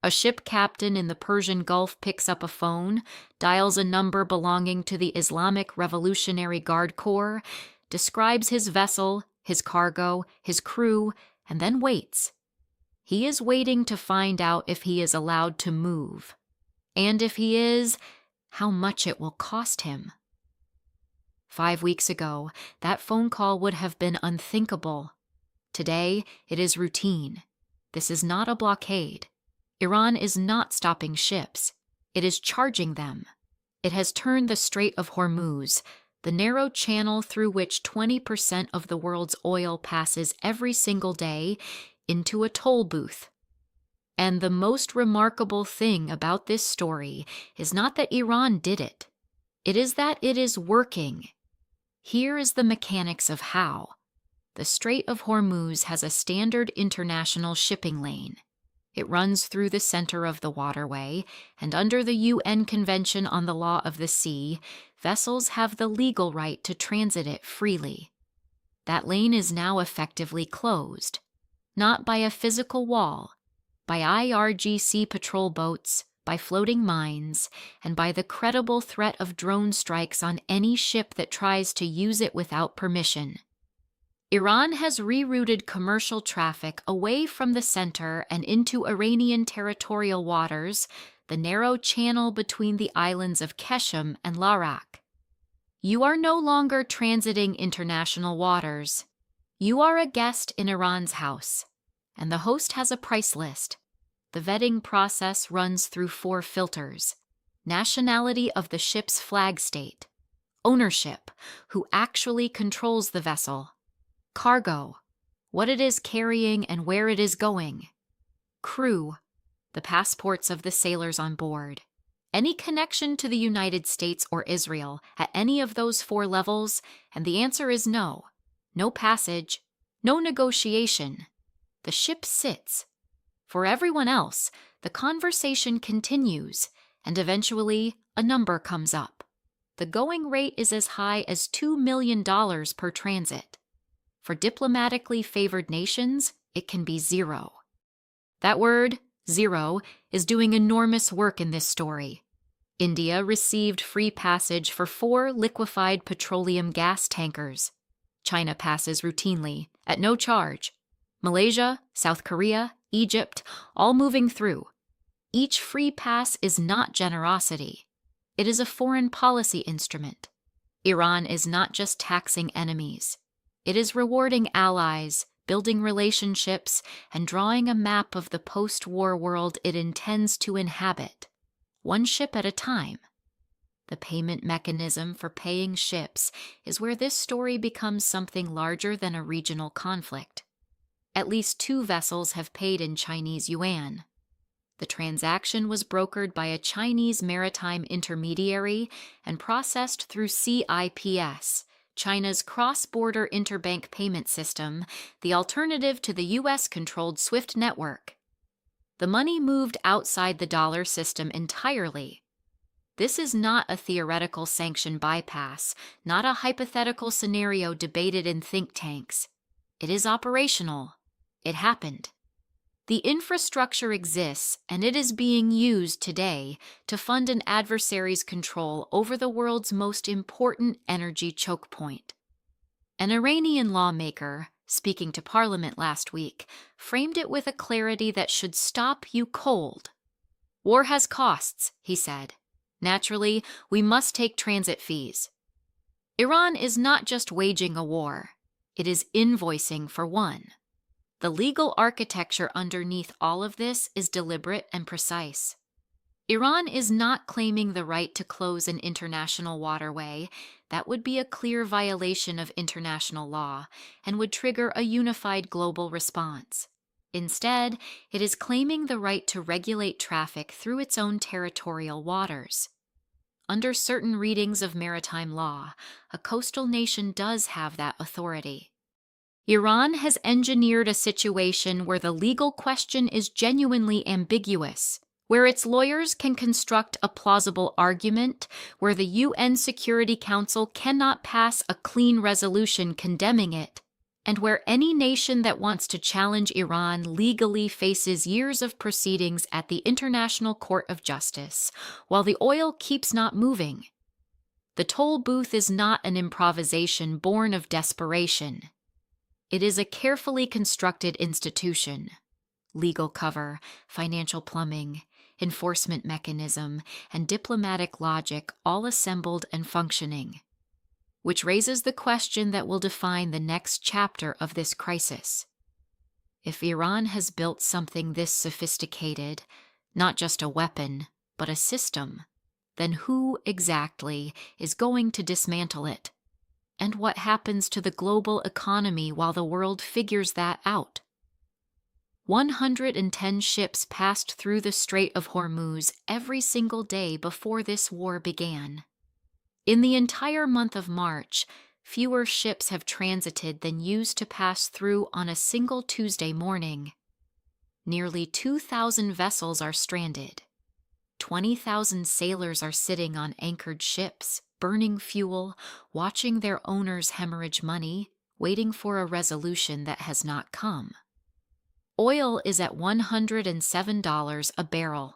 A ship captain in the Persian Gulf picks up a phone, dials a number belonging to the Islamic Revolutionary Guard Corps, describes his vessel, his cargo, his crew, and then waits. He is waiting to find out if he is allowed to move. And if he is, how much it will cost him. 5 weeks ago, that phone call would have been unthinkable. Today, it is routine. This is not a blockade. Iran is not stopping ships. It is charging them. It has turned the Strait of Hormuz, the narrow channel through which 20% of the world's oil passes every single day, into a toll booth. And the most remarkable thing about this story is not that Iran did it. It is that it is working. Here is the mechanics of how. The Strait of Hormuz has a standard international shipping lane. It runs through the center of the waterway, and under the UN Convention on the Law of the Sea, vessels have the legal right to transit it freely. That lane is now effectively closed, not by a physical wall, by IRGC patrol boats, by floating mines, and by the credible threat of drone strikes on any ship that tries to use it without permission. Iran has rerouted commercial traffic away from the center and into Iranian territorial waters, the narrow channel between the islands of Keshem and Larak. You are no longer transiting international waters. You are a guest in Iran's house, and the host has a price list. The vetting process runs through 4 filters: nationality of the ship's flag state, ownership, who actually controls the vessel, cargo, what it is carrying and where it is going, crew, the passports of the sailors on board, any connection to the United States or Israel at any of those 4 levels, and the answer is no. No passage, no negotiation. The ship sits. For everyone else, the conversation continues, and eventually a number comes up. The going rate is as high as $2 million per transit. For diplomatically favored nations, it can be 0. That word, 0, is doing enormous work in this story. India received free passage for 4 liquefied petroleum gas tankers. China passes routinely, at no charge. Malaysia, South Korea, Egypt, all moving through. Each free pass is not generosity. It is a foreign policy instrument. Iran is not just taxing enemies. It is rewarding allies, building relationships, and drawing a map of the post-war world it intends to inhabit, one ship at a time. The payment mechanism for paying ships is where this story becomes something larger than a regional conflict. At least 2 vessels have paid in Chinese yuan. The transaction was brokered by a Chinese maritime intermediary and processed through CIPS, China's cross-border interbank payment system, the alternative to the US-controlled SWIFT network. The money moved outside the dollar system entirely. This is not a theoretical sanction bypass, not a hypothetical scenario debated in think tanks. It is operational. It happened. The infrastructure exists, and it is being used today to fund an adversary's control over the world's most important energy choke point. An Iranian lawmaker, speaking to Parliament last week, framed it with a clarity that should stop you cold. War has costs, he said. Naturally, we must take transit fees. Iran is not just waging a war. It is invoicing for one. The legal architecture underneath all of this is deliberate and precise. Iran is not claiming the right to close an international waterway. That would be a clear violation of international law and would trigger a unified global response. Instead, it is claiming the right to regulate traffic through its own territorial waters. Under certain readings of maritime law, a coastal nation does have that authority. Iran has engineered a situation where the legal question is genuinely ambiguous, where its lawyers can construct a plausible argument, where the UN Security Council cannot pass a clean resolution condemning it, and where any nation that wants to challenge Iran legally faces years of proceedings at the International Court of Justice, while the oil keeps not moving. The toll booth is not an improvisation born of desperation. It is a carefully constructed institution. Legal cover, financial plumbing, enforcement mechanism, and diplomatic logic all assembled and functioning. Which raises the question that will define the next chapter of this crisis. If Iran has built something this sophisticated, not just a weapon, but a system, then who exactly is going to dismantle it? And what happens to the global economy while the world figures that out? 110 ships passed through the Strait of Hormuz every single day before this war began. In the entire month of March, fewer ships have transited than used to pass through on a single Tuesday morning. Nearly 2,000 vessels are stranded. 20,000 sailors are sitting on anchored ships, burning fuel, watching their owners hemorrhage money, waiting for a resolution that has not come. Oil is at $107 a barrel.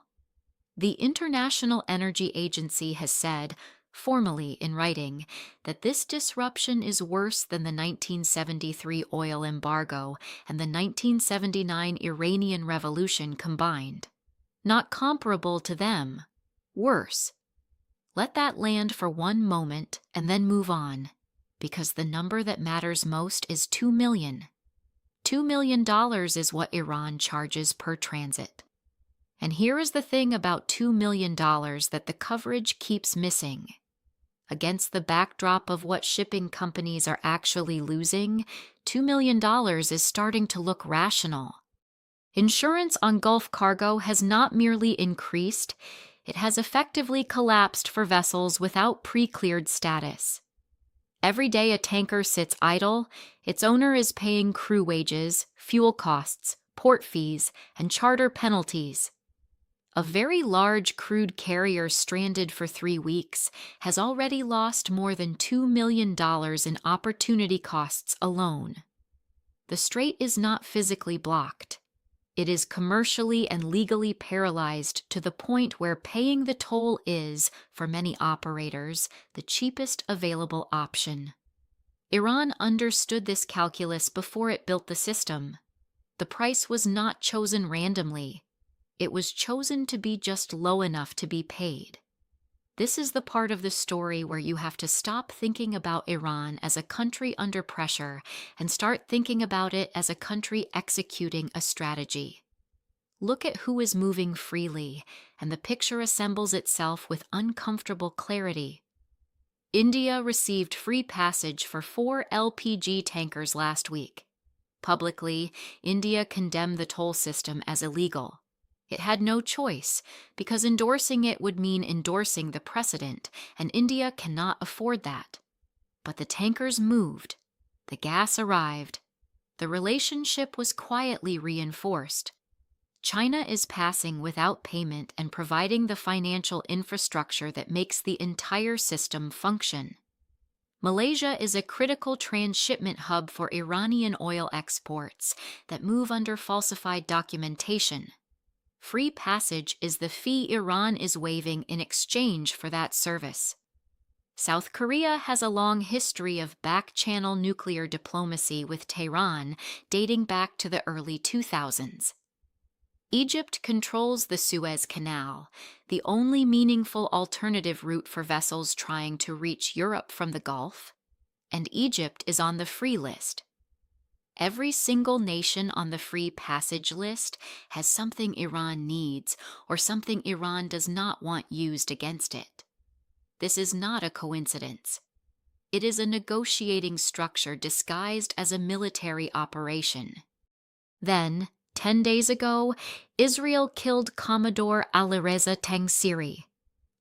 The International Energy Agency has said, formally in writing, that this disruption is worse than the 1973 oil embargo and the 1979 Iranian Revolution combined. Not comparable to them, worse. Let that land for one moment and then move on, because the number that matters most is 2 million. $2 million is what Iran charges per transit. And here is the thing about $2 million that the coverage keeps missing. Against the backdrop of what shipping companies are actually losing, $2 million is starting to look rational. Insurance on Gulf cargo has not merely increased, it has effectively collapsed for vessels without pre-cleared status. Every day a tanker sits idle, its owner is paying crew wages, fuel costs, port fees, and charter penalties. A very large crude carrier stranded for 3 weeks has already lost more than $2 million in opportunity costs alone. The strait is not physically blocked. It is commercially and legally paralyzed to the point where paying the toll is, for many operators, the cheapest available option. Iran understood this calculus before it built the system. The price was not chosen randomly. It was chosen to be just low enough to be paid. This is the part of the story where you have to stop thinking about Iran as a country under pressure and start thinking about it as a country executing a strategy. Look at who is moving freely, and the picture assembles itself with uncomfortable clarity. India received free passage for 4 LPG tankers last week. Publicly, India condemned the toll system as illegal. It had no choice, because endorsing it would mean endorsing the precedent, and India cannot afford that. But the tankers moved. The gas arrived. The relationship was quietly reinforced. China is passing without payment and providing the financial infrastructure that makes the entire system function. Malaysia is a critical transshipment hub for Iranian oil exports that move under falsified documentation. Free passage is the fee Iran is waiving in exchange for that service. South Korea has a long history of back-channel nuclear diplomacy with Tehran dating back to the early 2000s. Egypt controls the Suez Canal, the only meaningful alternative route for vessels trying to reach Europe from the Gulf, and Egypt is on the free list. Every single nation on the free passage list has something Iran needs or something Iran does not want used against it. This is not a coincidence. It is a negotiating structure disguised as a military operation. Then, 10 days ago, Israel killed Commodore Alireza Tangsiri.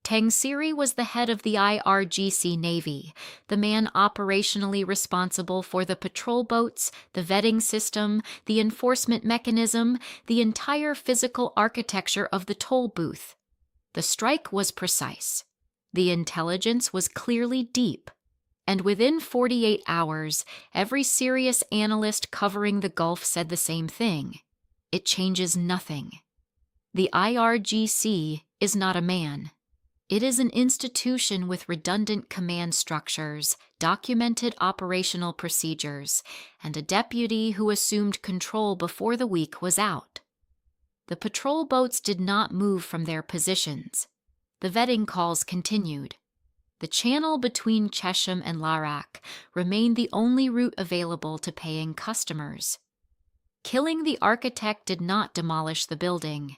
Tangsiri was the head of the IRGC Navy, the man operationally responsible for the patrol boats, the vetting system, the enforcement mechanism, the entire physical architecture of the toll booth. The strike was precise. The intelligence was clearly deep. And within 48 hours, every serious analyst covering the Gulf said the same thing. It changes nothing. The IRGC is not a man. It is an institution with redundant command structures, documented operational procedures, and a deputy who assumed control before the week was out. The patrol boats did not move from their positions. The vetting calls continued. The channel between Chesham and Larak remained the only route available to paying customers. Killing the architect did not demolish the building,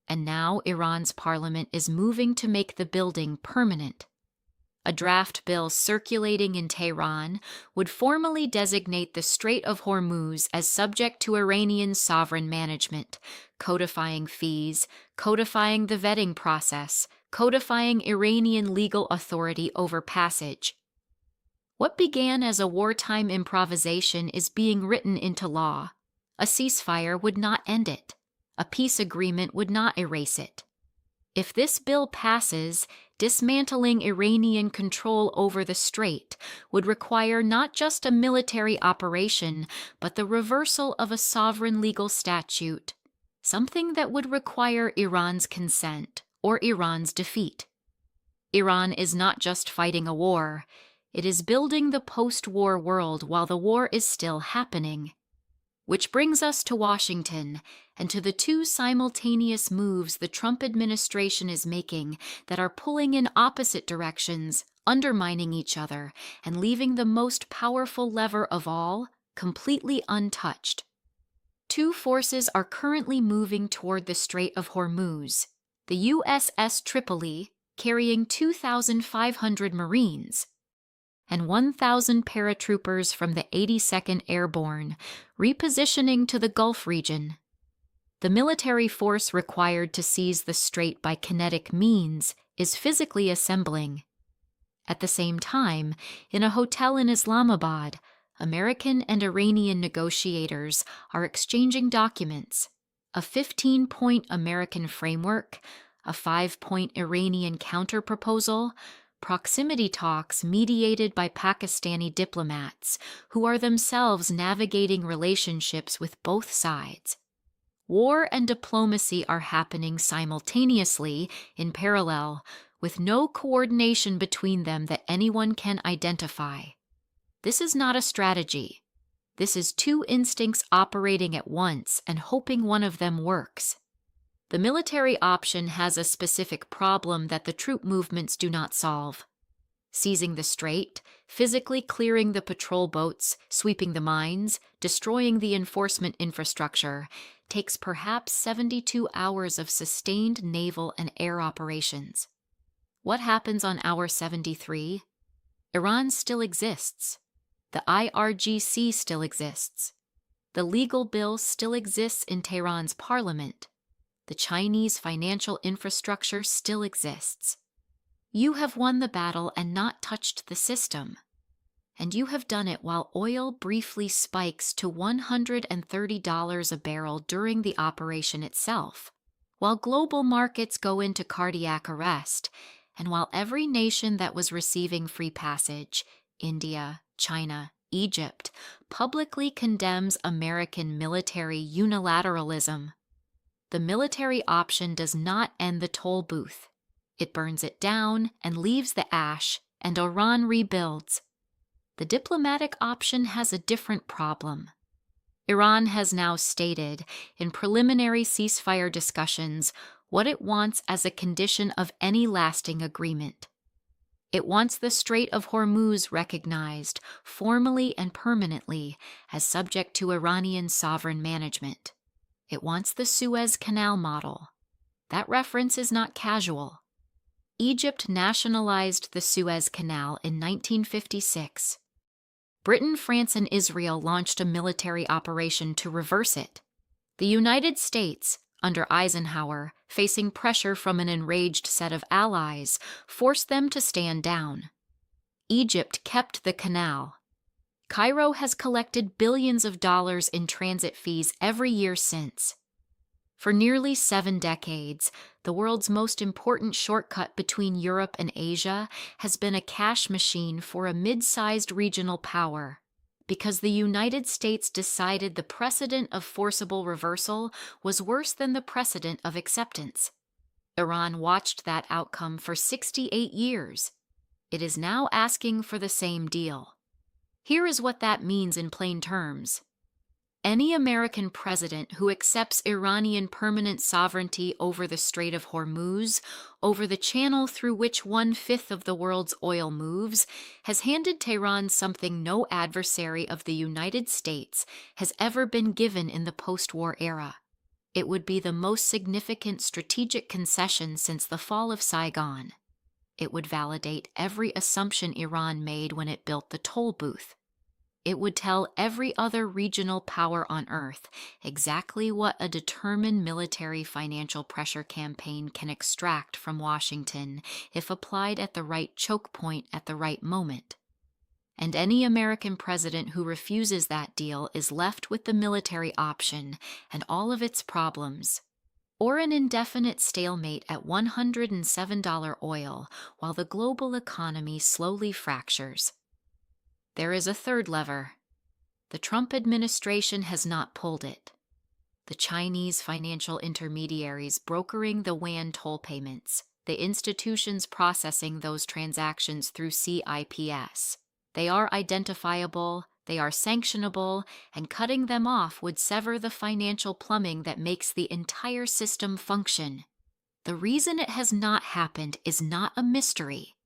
and now Iran's parliament is moving to make the building permanent. A draft bill circulating in Tehran would formally designate the Strait of Hormuz as subject to Iranian sovereign management, codifying fees, codifying the vetting process, codifying Iranian legal authority over passage. What began as a wartime improvisation is being written into law. A ceasefire would not end it. A peace agreement would not erase it. If this bill passes, dismantling Iranian control over the strait would require not just a military operation, but the reversal of a sovereign legal statute, something that would require Iran's consent or Iran's defeat. Iran is not just fighting a war, it is building the post-war world while the war is still happening. Which brings us to Washington and to the two simultaneous moves the Trump administration is making that are pulling in opposite directions, undermining each other, and leaving the most powerful lever of all completely untouched. Two forces are currently moving toward the Strait of Hormuz. The USS Tripoli, carrying 2,500 Marines, and 1,000 paratroopers from the 82nd Airborne, repositioning to the Gulf region. The military force required to seize the strait by kinetic means is physically assembling. At the same time, in a hotel in Islamabad, American and Iranian negotiators are exchanging documents: a 15-point American framework, a 5-point Iranian counterproposal, proximity talks mediated by Pakistani diplomats who are themselves navigating relationships with both sides. War and diplomacy are happening simultaneously, in parallel, with no coordination between them that anyone can identify. This is not a strategy. This is two instincts operating at once and hoping one of them works. The military option has a specific problem that the troop movements do not solve. Seizing the strait, physically clearing the patrol boats, sweeping the mines, destroying the enforcement infrastructure, takes perhaps 72 hours of sustained naval and air operations. What happens on hour 73? Iran still exists. The IRGC still exists. The legal bill still exists in Tehran's parliament. The Chinese financial infrastructure still exists. You have won the battle and not touched the system. And you have done it while oil briefly spikes to $130 a barrel during the operation itself, while global markets go into cardiac arrest, and while every nation that was receiving free passage, India, China, Egypt, publicly condemns American military unilateralism. The military option does not end the toll booth. It burns it down and leaves the ash, and Iran rebuilds. The diplomatic option has a different problem. Iran has now stated, in preliminary ceasefire discussions, what it wants as a condition of any lasting agreement. It wants the Strait of Hormuz recognized, formally and permanently, as subject to Iranian sovereign management. It wants the Suez Canal model. That reference is not casual. Egypt nationalized the Suez Canal in 1956. Britain, France, and Israel launched a military operation to reverse it. The United States, under Eisenhower, facing pressure from an enraged set of allies, forced them to stand down. Egypt kept the canal. Cairo has collected billions of dollars in transit fees every year since. For nearly 7 decades, the world's most important shortcut between Europe and Asia has been a cash machine for a mid-sized regional power, because the United States decided the precedent of forcible reversal was worse than the precedent of acceptance. Iran watched that outcome for 68 years. It is now asking for the same deal. Here is what that means in plain terms. Any American president who accepts Iranian permanent sovereignty over the Strait of Hormuz, over the channel through which 1/5 of the world's oil moves, has handed Tehran something no adversary of the United States has ever been given in the post-war era. It would be the most significant strategic concession since the fall of Saigon. It would validate every assumption Iran made when it built the toll booth. It would tell every other regional power on Earth exactly what a determined military financial pressure campaign can extract from Washington if applied at the right choke point at the right moment. And any American president who refuses that deal is left with the military option and all of its problems, or an indefinite stalemate at $107 oil while the global economy slowly fractures. There is a third lever. The Trump administration has not pulled it. The Chinese financial intermediaries brokering the Yuan toll payments, the institutions processing those transactions through CIPS. They are identifiable, they are sanctionable, and cutting them off would sever the financial plumbing that makes the entire system function. The reason it has not happened is not a mystery.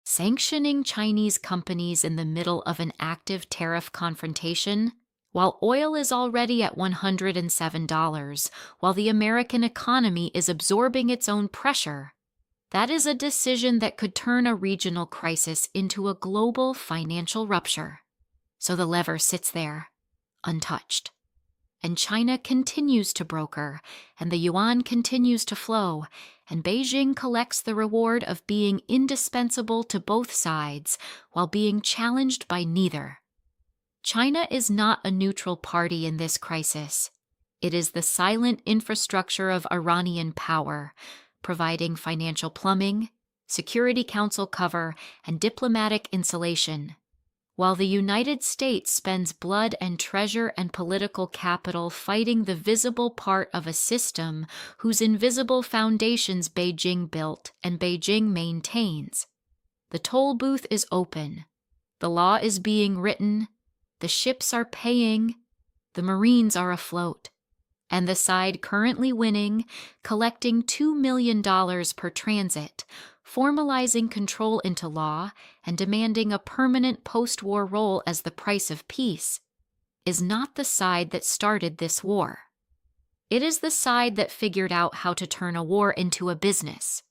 Sanctioning Chinese companies in the middle of an active tariff confrontation, while oil is already at $107, while the American economy is absorbing its own pressure, that is a decision that could turn a regional crisis into a global financial rupture. So the lever sits there, untouched. And China continues to broker, and the yuan continues to flow, and Beijing collects the reward of being indispensable to both sides while being challenged by neither. China is not a neutral party in this crisis. It is the silent infrastructure of Iranian power, providing financial plumbing, Security Council cover, and diplomatic insulation, while the United States spends blood and treasure and political capital fighting the visible part of a system whose invisible foundations Beijing built and Beijing maintains. The toll booth is open. The law is being written. The ships are paying. The Marines are afloat. And the side currently winning, collecting $2 million per transit, formalizing control into law and demanding a permanent post-war role as the price of peace, is not the side that started this war. It is the side that figured out how to turn a war into a business.